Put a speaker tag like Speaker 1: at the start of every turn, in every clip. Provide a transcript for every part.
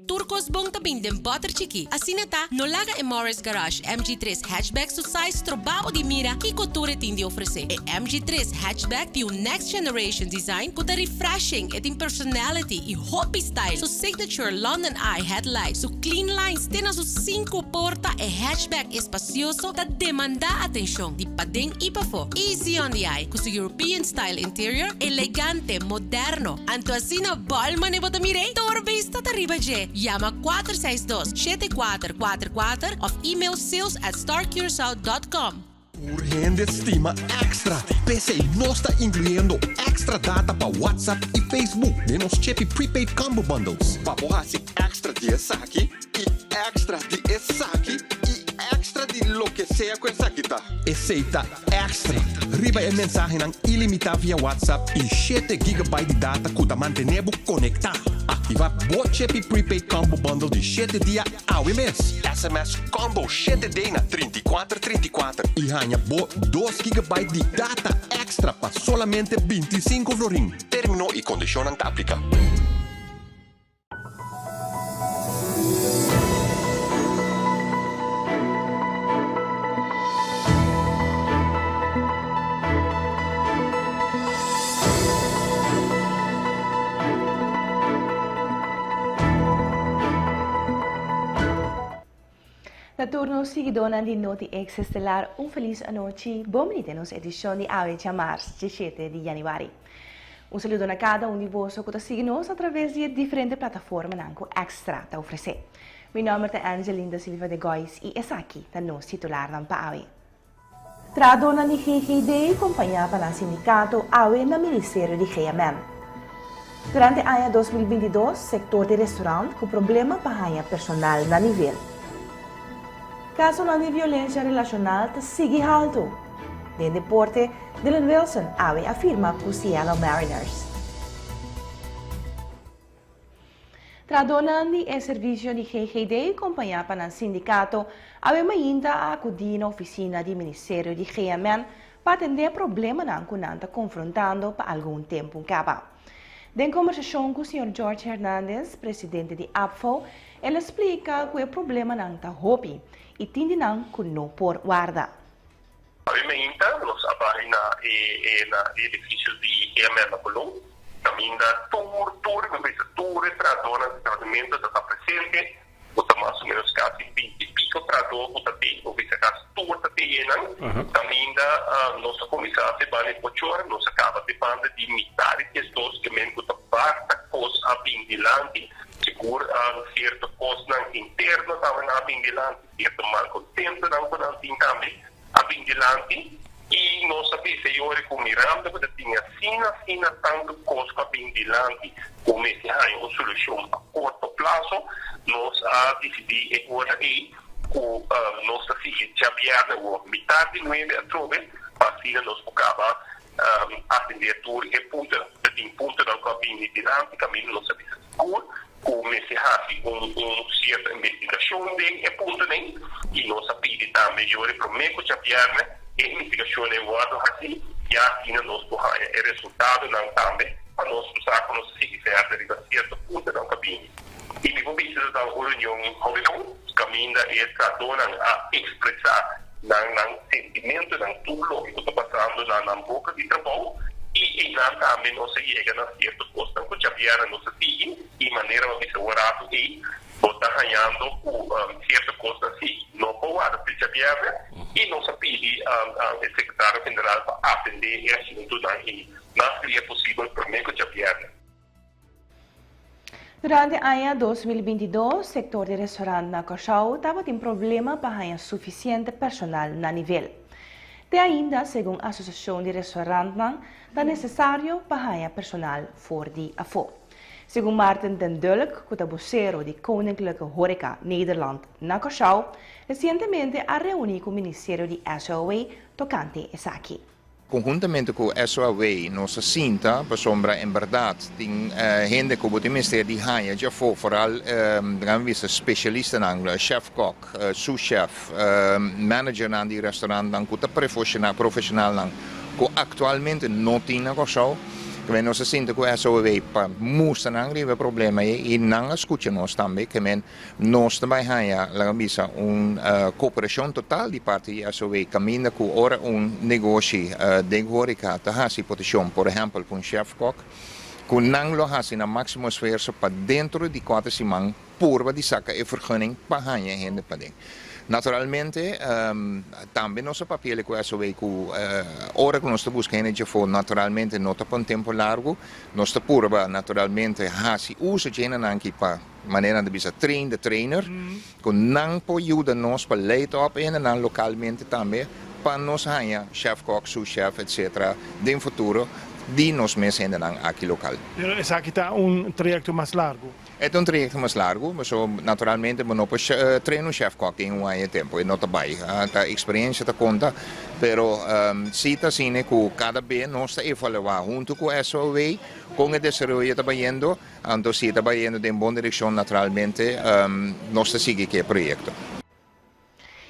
Speaker 1: Turcos bong tabing den butter chiki. Asinata, no laga e Morris Garage MG3 hatchback su size trabaho di mira que couture tem de oferecer. E MG3 hatchback tem um next generation design com da refreshing e tem personality e hobby style. Su signature London Eye headlight, su clean lines, tem su 5 porta e hatchback espacioso da demanda atenção. Di padeng ipafo. Easy on the eye, com su European style interior, elegante, moderno. Anto asina balman e botamire, torbista arriba je. Llama 462-7444 of email sales@starcuracao.com.
Speaker 2: Urgente estima extra. PC não está incluindo extra data para WhatsApp e Facebook de nos chepe prepaid combo bundles. Papohasi extra de saque e extra de saque e extra de lo que sea com essa aqui tá. Aceita extra. Riba é mensagem ilimitada via WhatsApp e 7 GB de data que da mantenebo conectado. Ativa bo chepe prepaid combo bundle de 7 dias ao mês. SMS combo 7 dias na 3434 e ganha bo 2 GB de data extra para solamente 25 florin. Terminou e condicionante aplica.
Speaker 3: Na turno seguidona di Noti Ex Estelar, un feliz noche. Bienvenidos a edición de Avia Mars, 17 de januari. Un saludo a cada um de vocês que está seguindo através de diferentes plataformas que extra está oferecendo. Meu nome é Angelinda Silva de Góis e essa aqui é nosso titular da AWE. Tradona de GGD acompanhava no sindicato AWE no Ministério de GMM. Durante o ano 2022, o setor de restaurante com problema para personal na nível. Caso de violência relacional sigue alto. De deporte, Dylan Wilson AWE afirma que o Seattle Mariners. Tradonando o serviço de GGD acompanhado no sindicato, AWE ainda acudir na oficina do Ministério de GMN para atender problemas que não está confrontando por algum tempo. Em conversação com o Sr. George Hernandez, presidente de APFO, ele explica que o problema não está hobby e tende que não por guarda.
Speaker 4: Obviamente, nós trabalhamos na edifício de EMR na Colômbia, também da tour, tratamento está presente, ou mais ou menos quase 20 pico trador, ou também caso tour também da nossa comissão de banho pochor, nós acaba de banda de metade de questões que men que basta coisa a bindilante, seguro certo coisa interno também a bindilante, certo mal contento não também a bindilante e nós sabemos agora com Miranda que tinha sina tanto coisa a bindilante como esse é uma solução a curto prazo, nós a decidir agora aí com nossa filha Javier ou metade de 9 a 9 para nós acaba atender tudo e ponto da cabine de dentro caminho nós sabemos seguro como esse certa investigação de ponto nem e nós sabemos também melhor para mim que Javier a investigação é guarda assim já tinha nós correr o resultado não também para nós usar com nós seguir certo certo ponto da cabine e depois precisa da reunião caminho é tratando a expressar ng sentimento ng tulo que está passando na boca de trabalho e não também não se chega na certa coisa que já vieram não se sigue e maneira de segurado e está ganhando certa coisa assim não pode já vieram e não se pede ao secretário-geral para atender esse assunto na seria possível para mim que já vieram.
Speaker 3: Durante o ano 2022, o setor de restaurante na Cachau estava com problema para ter suficiente personal na nível. De ainda, segundo a Associação de Restaurantes, é necessário para ter personal fora de AFO. Segundo Martin den Dulk, que é vocero de Koninklijke Horeca Nederland na Cachau, recentemente a reuniu com o Ministério de SOA tocante essa aqui.
Speaker 5: Conjuntamente com a SOA, nós sinta, para sombra, em verdade, tem gente que o Ministério de Haia já foi, vooral, especialisten na chef-kok, sous-chef, manager na die restaurant, que é profissional, que atualmente não tem na Cachau. Que nós sinto que essa way para mostrar não rive problema e não escuta nós também que nós também há cooperação total de parte essa way caminha com ora negócio de horeca tá hasi posição por exemplo com chef cook com não lo hasi na máximo esforço para dentro de 4 semanas por de saca e vergunning para hanha gente para dentro. Naturalmente, também nosso papel com essa way com hora que nós estamos buscando de for naturalmente não está por um tempo largo, nós está purba naturalmente hasi usa gente aqui para maneira de bisa trainer, com não pode ajudar nós para leite op en não localmente também para nós hanha chef cook, sous chef etc. de futuro de nós mesmos aqui local.
Speaker 6: Pero essa aqui está trajecto mais largo.
Speaker 5: É trajecto mais largo, mas naturalmente não pode treinar chef cook em tempo e não está bem. A experiência está conta, pero se está assim que cada vez nós está evaluar junto com essa way, com o desenvolvimento está indo, então se está indo em boa direção naturalmente, nós está seguindo que projeto.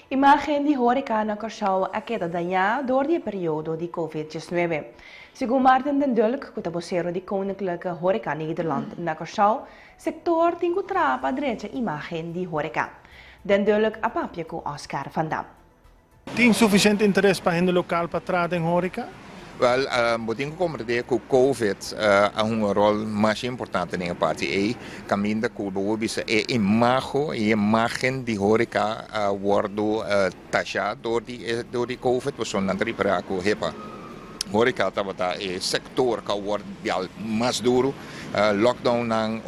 Speaker 3: Imagen de horeca na Curaçao a queda dañada door die periode de COVID-19. Segundo Martin den Dulk, que vocero de Koninklijke Horeca Nederland na Curaçao, sector tem que trapa direita imagem de horeca. Den Dulk a papia com Oscar Van Dam.
Speaker 6: Tem suficiente interesse para a local para trabalhar em horeca?
Speaker 5: Wel, moet ik compreender que o COVID a rol mais importante na parte e caminha com o a imagem de horeca wordo taxada door die COVID, we zullen natuurlijk praten over horeca estava é sector que wordt al mais duro, lockdown nang,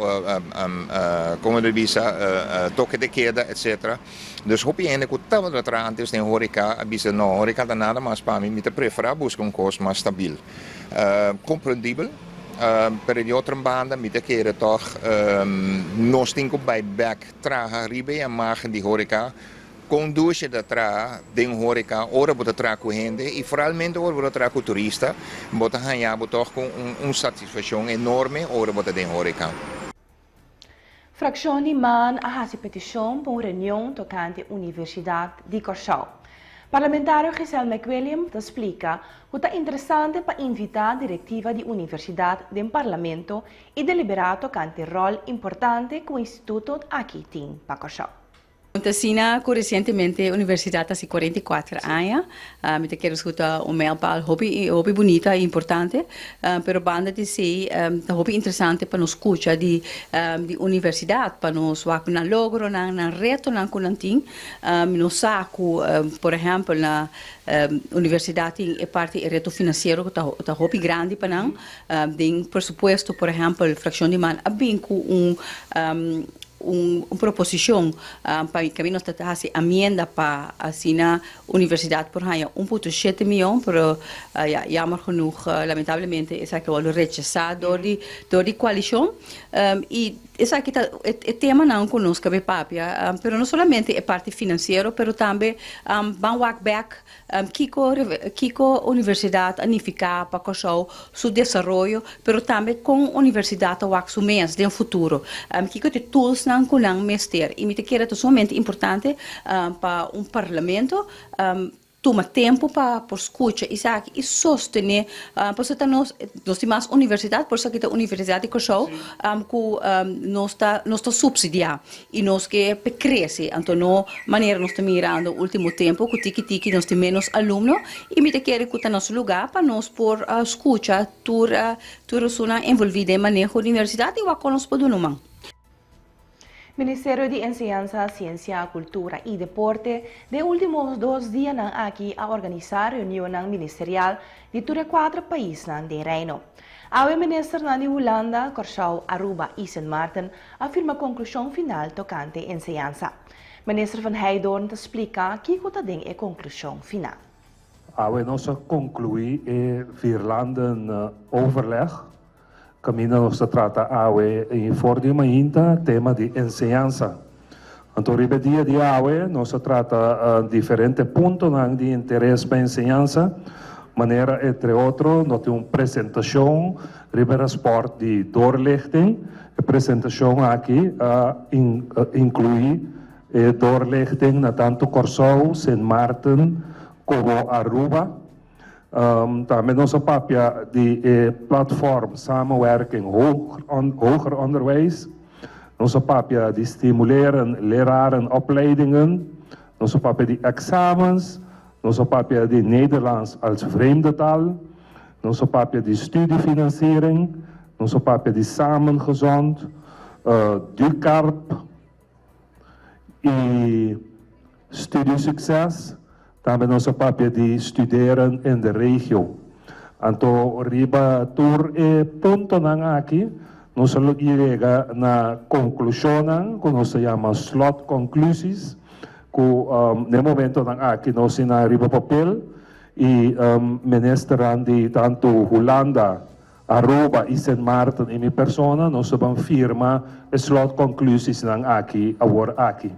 Speaker 5: como de bisa, toque de queda, etc. Dus hoop je eigenlijk dat we dat aan is in horeca, bisa no horeca dan nada mas para mim me prefera buscar costo mais stabiel, compreendível. Per die andere banden met de keren toch nog stinken bij back traga ribe en maken die horeca. Conduz da tra den horeca ora bota tra com gente e foralmente ora bota tra com turista bota ganhar bota com satisfação enorme ora bota den horeca.
Speaker 3: Fracción de man a hasi petição para uma reunião tocante à Universidade de Curaçao. Parlamentário Giselle McWilliam explica que é interessante para invitar a diretiva da Universidade do Parlamento e deliberar tocante o rol importante que o Instituto aqui tem para Curaçao.
Speaker 7: Sina recentemente a universidade há 44 anos, me quero escutar melpal hobby bonita e importante, pero banda de si hobby interessante para nos escutar de universidade, para nos ver na logro, na reto, na kunanting, no saco, por exemplo, na universidade é parte do reto financeiro que tá hobby grande para nós, tem presupuesto, por exemplo, fração de man, bem com uma proposição para que nós fazer emenda para a universidade por aí 1,7 milhões, pero jammer genoeg, lamentavelmente, essa que foi rechazada door die coalição e essa aqui é tema não conosco bem papia, pero não somente é parte financeira, pero também vamos back Kiko universidade anificar para Curaçao seu desenvolvimento, pero também com a universidade a wax mês no futuro. Kiko de tools não com não mester e me te quer é somente importante para parlamento toma tempo para escutar e sostener, por isso nós temos universidade, por isso que a Universidade de Curaçao nós está subsidiar e nós que cresce, então não maneira nós estamos mirando o último tempo que tiki nós temos menos alunos e me quer que nosso lugar para nós por escutar tudo envolvido em manejo da universidade e o que nós podemos fazer.
Speaker 3: Ministério de Enseñanza, Ciencia, Cultura e Deporte de últimos 2 dias aqui a organizar reunião ministerial de 4 países do Reino. A ministra de Holanda, Curaçao, Aruba e Sint Maarten afirma conclusão final tocante enseñanza. Minister Van Heijdoorn explica que é a conclusão final.
Speaker 8: Nós concluí Virlanden overleg. Caminho nos trata em forma ainda tema de enseñanza. Então, ribe dia de hoje, nós trata diferentes pontos de interesse para enseñanza. Maneira, entre outros, nós temos uma apresentação, ribe transport de doorlichting. A apresentação aqui inclui doorlichting na tanto Curaçao, Sint Maarten, como Aruba. Met onze papia die platform samenwerking hoger onderwijs. Onze papia die stimuleren lerarenopleidingen. Onze papia die examens. Onze papia die Nederlands als vreemde taal. Onze papia die studiefinanciering. Onze papia die samengezond. Ducarp. Studiesucces. Dan met onze papia die studeren in de regio. Anto riba tour punto nang aki. Nós llega na conclusão, que nós chamamos slot conclusies, que no momento nang aki nós na riba papel e ministran de tanto Holanda, Aruba e Sint Maarten e minha persona, nós vamos firma slot conclusies nang aki, awor aki.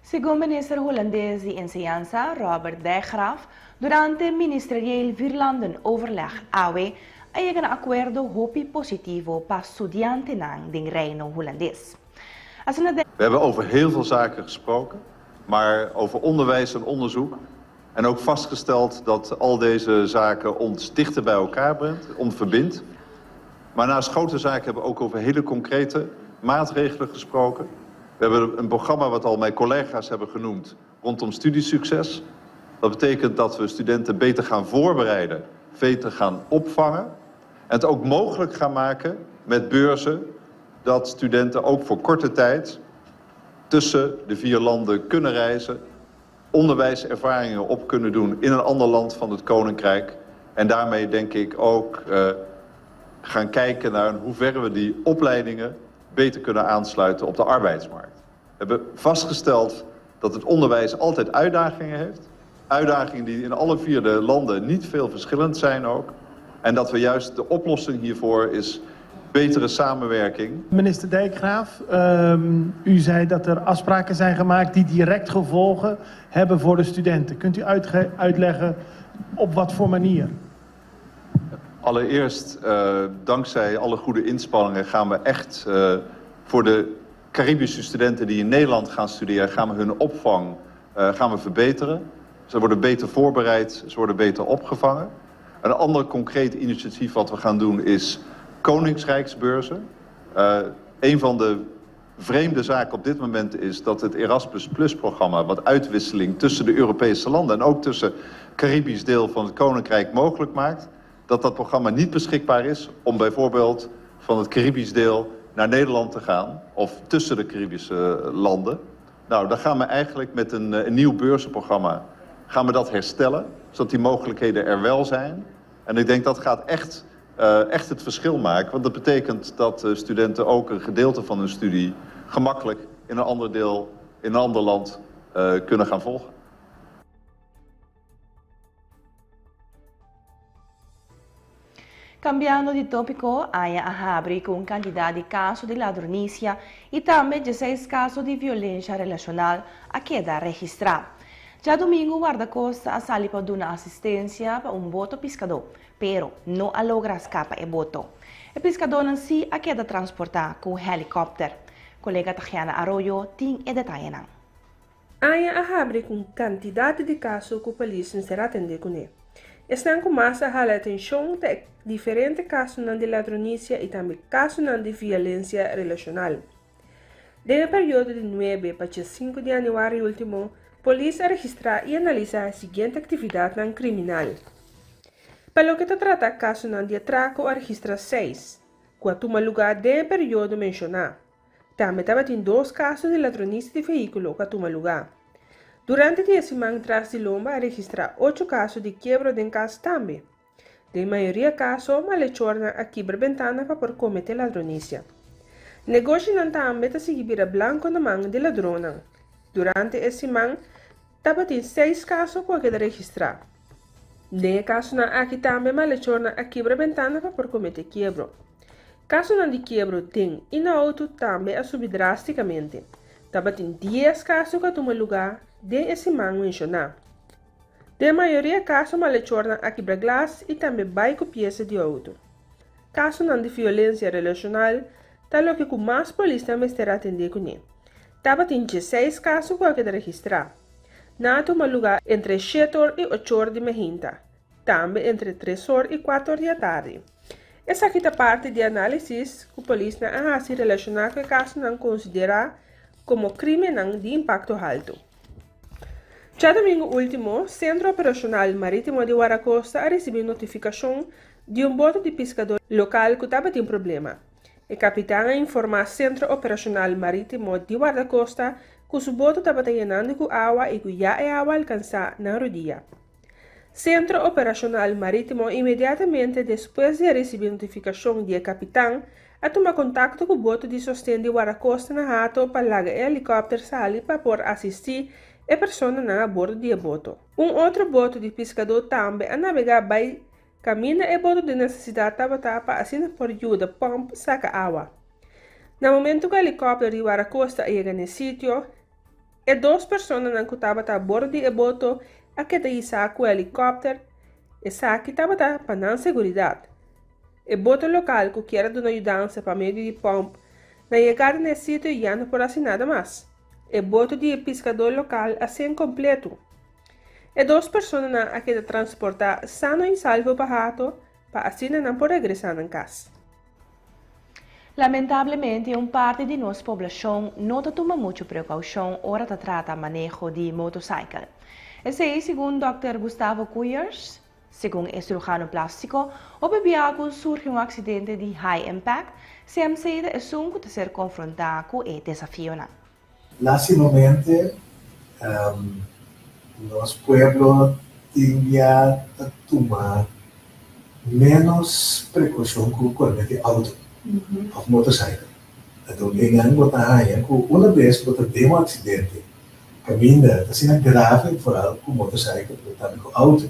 Speaker 3: Según minister holandês de Enseñanza, Robert de Graaf, durante ministerieel Vierlanden-overleg AWE, hay un acuerdo hopi positivo para estudiantes in den reino holandês.
Speaker 9: We hebben over heel veel zaken gesproken, maar over onderwijs en onderzoek. En ook vastgesteld dat al deze zaken ons dichter bij elkaar brengt, ons verbindt. Maar naast grote zaken hebben we ook over hele concrete maatregelen gesproken. We hebben een programma wat al mijn collega's hebben genoemd rondom studiesucces. Dat betekent dat we studenten beter gaan voorbereiden, beter gaan opvangen. En het ook mogelijk gaan maken met beurzen dat studenten ook voor korte tijd tussen de 4 landen kunnen reizen, onderwijservaringen op kunnen doen in een ander land van het Koninkrijk. En daarmee denk ik ook gaan kijken naar in hoeverre we die opleidingen beter kunnen aansluiten op de arbeidsmarkt. We hebben vastgesteld dat het onderwijs altijd uitdagingen heeft. Uitdagingen die in alle 4 de landen niet veel verschillend zijn ook. En dat we juist de oplossing hiervoor is betere samenwerking.
Speaker 6: Minister Dijkgraaf, u zei dat er afspraken zijn gemaakt die direct gevolgen hebben voor de studenten. Kunt u uitleggen op wat voor manier?
Speaker 9: Allereerst, dankzij alle goede inspanningen gaan we echt voor de Caribische studenten die in Nederland gaan studeren, gaan we hun opvang gaan we verbeteren. Ze worden beter voorbereid, ze worden beter opgevangen. Een ander concreet initiatief wat we gaan doen is Koningsrijksbeurzen. Een van de vreemde zaken op dit moment is dat het Erasmus Plus programma, wat uitwisseling tussen de Europese landen en ook tussen Caribisch deel van het Koninkrijk mogelijk maakt, dat dat programma niet beschikbaar is om bijvoorbeeld van het Caribisch deel naar Nederland te gaan of tussen de Caribische landen. Nou, dan gaan we eigenlijk met een nieuw beurzenprogramma gaan we dat herstellen, zodat die mogelijkheden er wel zijn. En ik denk dat gaat echt het verschil maken. Want dat betekent dat studenten ook een gedeelte van hun studie gemakkelijk in een ander deel, in een ander land kunnen gaan volgen.
Speaker 3: Cambiando de tópico, há a abrir com quantidade de casos de ladronícia e também 16 casos de violência relacional a queda registrado. Já domingo, guarda-costa a sali para dar assistência para boto pescador, pero não logra escapar o boto. O pescador em si a queda transportar com helicóptero. Colega Tatiana Arroyo tem detalhe não.
Speaker 10: Há a abrir com quantidade de casos que a polícia será atender com ele. Estão com massa a atenção de diferentes casos de ladronícia e também casos de violência relacional. Desde o período de 9 para 5 de janeiro último, a polícia registra e analisa a seguinte atividade criminal. Para o que trata casos de atraco, registra 6, que toma lugar desde o período mencionado. Também tem 2 casos de ladronícia de veículo que toma lugar. Durante a semana atrás de Lomba, registra 8 casos de quebra de casa também. De maioria casos, malhechorna a quebra ventana para cometer ladronícia. Negócio não também está seguir blanco na mão de ladrona. Durante a semana, tem 6 casos que registrar. De caso na aqui também malhechorna a quebra ventana para cometer quebra. Caso não de quebra tem e na auto também a subir drasticamente. Tem 10 casos que tomam lugar de semana mencionar. De maioria casos malhechorna a quebra glas e também baico peça de auto. Caso não de violência relacional, tal que com mais polícia também estará atender com ele. Tem 16 casos que registrar. na toma lugar entre 7 horas e 8 horas de manhã, também entre 3 horas e 4 horas da tarde. Essa aqui é parte de análise que a polícia não se relaciona com o caso não considera como crime de impacto alto. Já domingo último, o Centro Operacional Marítimo de Guaracosta recebeu notificação de boto de pescador local que estava tendo problema. O capitão informou ao Centro Operacional Marítimo de Guaracosta que o boto estava llenando com água e que já a água alcançar na rodilha. Centro Operacional Marítimo, imediatamente depois de receber notificação do capitão, a tomar contato com o boto de sostém de Guaracosta na rato para largar o helicóptero sali para por assistir a pessoa na bordo do boto. Outro boto de pescador também a navegar by caminho e boto de necessidade para assim por ajuda pompa saca água. No momento que o helicóptero de Guaracosta chega no sítio, e 2 pessoas não estavam a bordo do boto a que daí saca o helicóptero e saca estava para não segurança. O boto local que quer dar ajuda para meio de pompa na chegada no sítio já não por assim nada mais. O boto de pescador local assim completo. E 2 pessoas a que transportar sano e salvo para rato para assim não por regressar em casa.
Speaker 3: Lamentavelmente, parte de nossa população não toma muita precaução hora de tratar manejo de motocicleta. Esse é segundo Dr. Gustavo Cuyers, segundo o cirurgião plástico, o bebiago surge acidente de high impact, CMC é sunco de ser confrontado com o desafio.
Speaker 11: Lastimamente, nosso povo tinha que tomar menos precaução com o auto ou motocicleta. Então, uma vez que tem acidente, caminha, assim é grave, por com motocicleta, também com auto.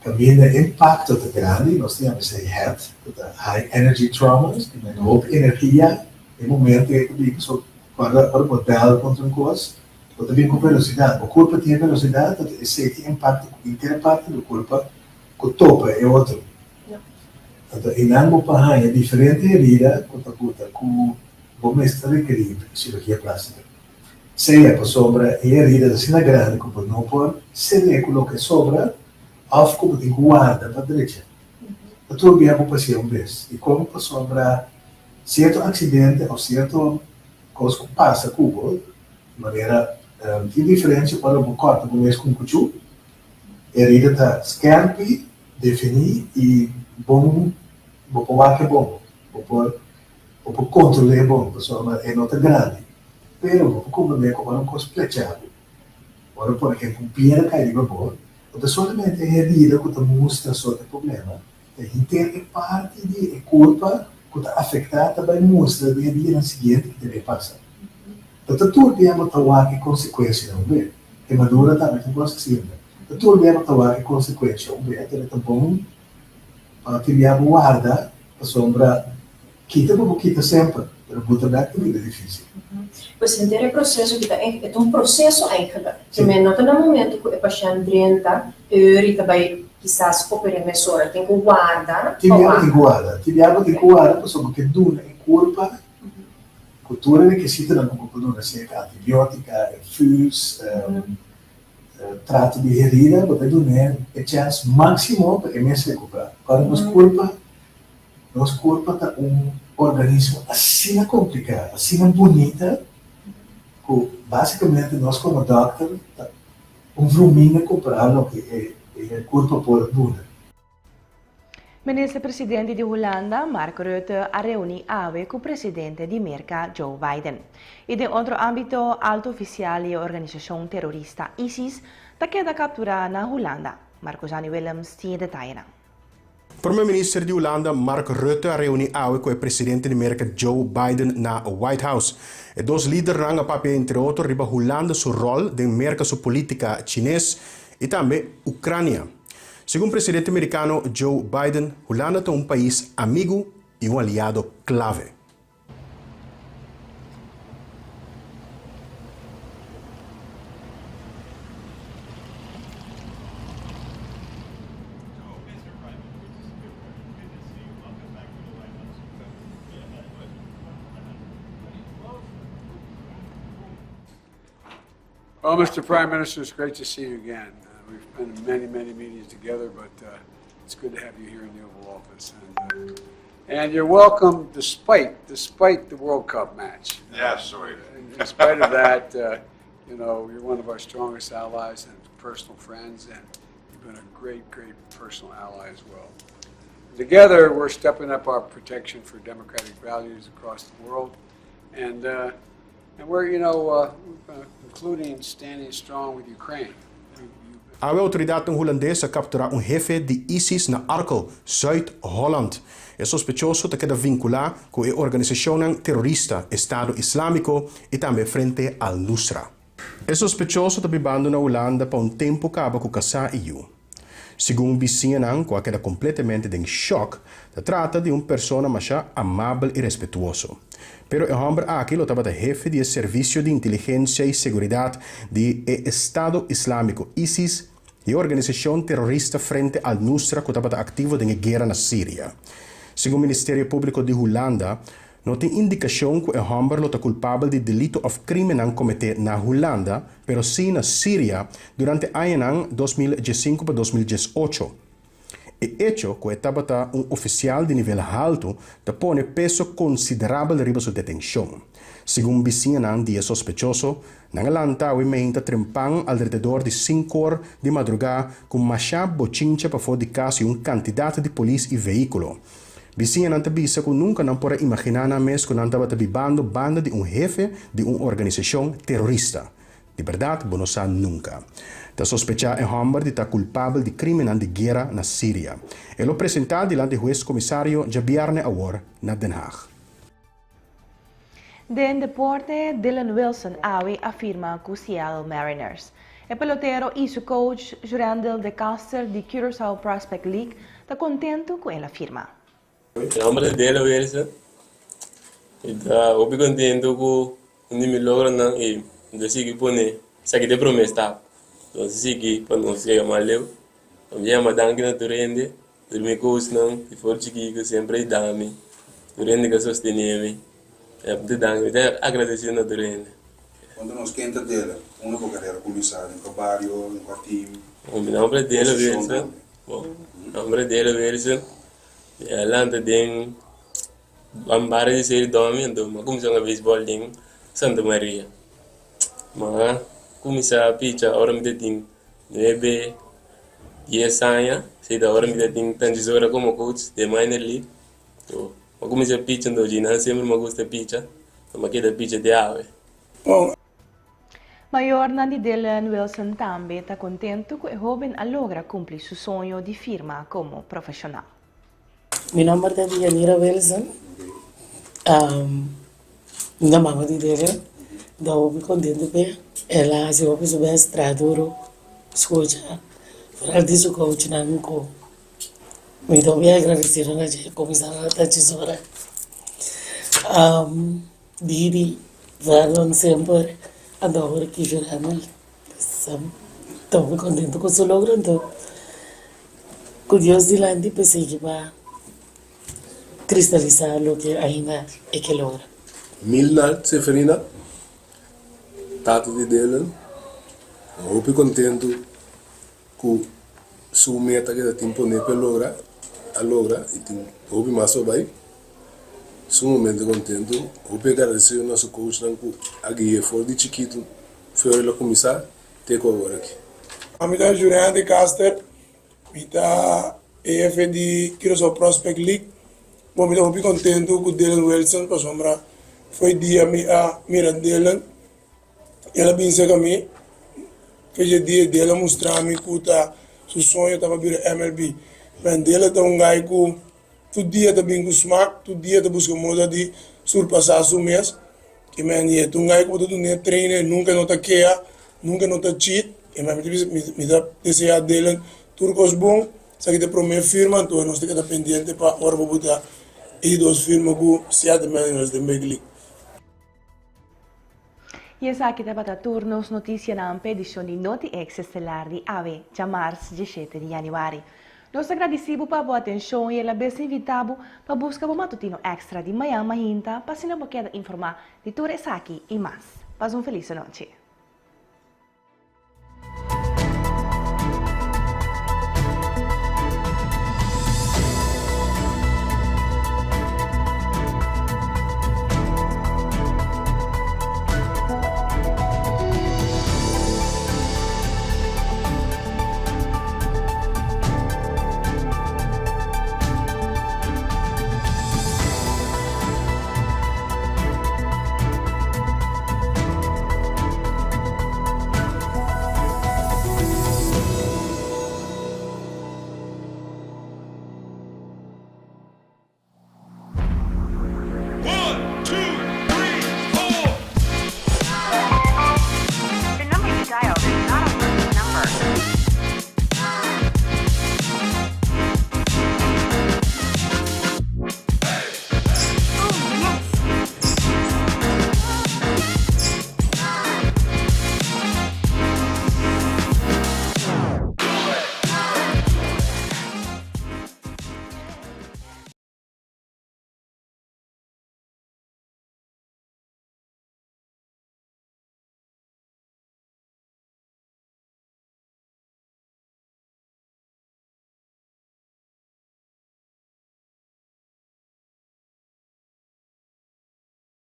Speaker 11: Caminha impacto de grande, nós temos esse head, high energy traumas, que tem muita energia, em momento que para o modelo contra um coisa, ou também com velocidade. O corpo tem velocidade, esse impacto inteira parte do corpo, que topa é outro. Então, em ambos países, é diferente herida, com o mestre requerido cirurgia plástica. Se é para sobra, e herida assim na grande, como não por, se é coloca sobra, ou como tem guarda para a direita. Então, eu vou passar vez. E como para sobra, certo acidente ou certo coisa que passa com o de maneira diferente para o corpo, como é com o cuchu, herida está scarpe, definir e bom, que é bom, o controle é bom, pessoal, é nota grande, pero como é como um coisa plechado, agora por exemplo, um piano cai de bom, então somente é herida que mostra só o problema, a inteira parte de culpa que está afetada também mostra de herida seguinte que deve passar. Então tudo é uma taua que consequência não vê, queimadura também tem coisa simples. Tudo é uma taua que consequência não vê, até tá bom para criar guarda a sombra quita sempre, mas botar na vida é difícil.
Speaker 12: Pois inteiro processo que é um processo eigenlijk. Também não no momento que o paciente entra, e também quizás opera emissora tem que guarda.
Speaker 11: Tibiamo tem guarda, pessoa que dura em corpo, cultura que se tem na cultura seca, antibiótica, fus, trato de herida, porque dura é chance máximo para que se recuperar. Para nosso corpo está organismo assim complicado, assim bonita, que basicamente nós como doctor voluminho comparar o que é o corpo por dura.
Speaker 3: Minister-presidente de Holanda, Mark Rutte, a reunido com o presidente de América, Joe Biden. E de outro âmbito, alto oficial da organização terrorista ISIS está queda capturada na Holanda. Marco Jani Willems tinha detalhes.
Speaker 13: Primeiro-ministro de Holanda, Mark Rutte, reuniu com o presidente de América, Joe Biden, na White House. E dois líderes ranga papel, entre outros, riba Holanda seu rol de América sua política chinesa e também Ucrânia. Segundo o presidente americano Joe Biden, Holanda é um país amigo e um aliado clave.
Speaker 14: Well, Mr. Prime Minister, it's great to see you again. We've been in many, many meetings together, but it's good to have you here in the Oval Office. And you're welcome despite the World Cup match.
Speaker 9: Yeah, sorry.
Speaker 14: In spite of that, you're one of our strongest allies and personal friends, and you've been a great, great personal ally as well. Together, we're stepping up our protection for democratic values across the world, and we're, including standing strong with Ukraine.
Speaker 13: A autoridade holandesa captura jefe de ISIS na Arkel, Zuid-Holland. É sospechoso de que vincular com a organização terrorista Estado Islâmico e também frente al Nusra. É sospechoso de bibando na Holanda por tempo acaba com casa EU. Segundo vizinhan, que queda completamente em choque, se trata de persona mais amável e respetuoso. Pero o homem aqui estava de jefe de serviço de inteligência e segurança de Estado Islâmico ISIS e organização terrorista frente al Nusra que estava ativo na guerra na Síria. Segundo o Ministério Público de Holanda, não tem indicação que o homem é culpável de delito of crime cometido na Holanda, pero sim na Síria durante anos 2015 para 2018. E hecho que estava oficial de nível alto te põe peso considerável riba sua detenção. Segundo vizinhan de sospechoso, na Atlanta o menta trempang al redor de 5 horas de madrugada com machá bochincha para fora de casa e candidato de polícia e veículo. Vizinhan antebisa que nunca não pode imaginar na mes que não estava bibando banda de jefe de uma organização terrorista. De verdade, não sabe nunca. Da sospechar o homem de estar culpável de crime de guerra na Síria. Ele apresentado diante do juiz comissário Jabiarne Awar na Den Haag.
Speaker 3: Den deporte, Dylan Wilson awe afirma com Seattle Mariners. O pelotero e seu coach, Jurandel de Caster, de Curaçao Prospect League, está contento com ela firma.
Speaker 15: El nombre de Dylan Wilson. Está muy contento con mi logro y decir que pone, saque de promesa. Entonces sí que cuando se llama Leo, me llama Danke na Turende, por mi coach não, e for chiquico sempre dá-me, Turende que sosteneme, de Danke, de agradecer na Turende.
Speaker 16: Quando nós quenta dela, uma boa carreira comissária, em trabalho, em time.
Speaker 15: O meu nome é Dylan Wilson. Bom, o nome é Dylan Wilson. Atlanta tem Bambara de série dorme, então começou a beisebol em Santa Maria. Mas começou a pitchar, agora me tem 9 10 anos, sei da hora me tem tantas horas como coach de minor league. Então, comecei a pitchar no ginásio, sempre me gusta pitchar, mas queda pitchar de ave.
Speaker 3: Maior Nandi Dylan Wilson também está contente que o jovem logra cumprir seu sonho de firma como profissional.
Speaker 17: Mi nombre es Yanira Wilson. Minha mamãe de dele, eu me contente bem. Ela se vai para o estraduro, escuta, para disso que eu tinha um co. Me dou bem agradecido na gente comissária da tesoura. Didi, valon sempre, adoro que juramos. Estou me contente com o seu logro, então, com Deus de lá, de pensei que vai cristalizar lo que ainda é que logra.
Speaker 18: Milna Seferina, tato de Dylan, eu estou contente com sua meta que tem poner para logra e tem houve mais sobre sou momento contente eu pegar esse nosso coach que a guia for de chiquito foi ele começar ter com agora aqui.
Speaker 19: A minha Juliana de Caster, minha EF de Curaçao Prospect League. Bom, eu estou contente com o Dylan Wilson, para sombra foi dia a mira Dylan, ela pensa que mim, fez dia dela mostrar-me que seu sonho estava vir MLB, mas dela está gajo que todo dia está bem com smack, todo dia está buscando moda de surpassar seu mês, que man é um gajo que está não treina, nunca não está queia, nunca não está cheat, e me dá desejar Dylan turcos bom, se que te promete firma, então nós temos que estar pendente para hora para botar e duas firmas com Seattle Mariners de Big League.
Speaker 3: E essa aqui estava a turnos notícia na edição de Noti Ex Estelar de AVE, de março 17 de januário. Nós agradecemos pela boa atenção e ela bem invitado para buscar o matutino extra de manhã, para se não quer informar de tudo isso aqui e mais. Paz feliz noite.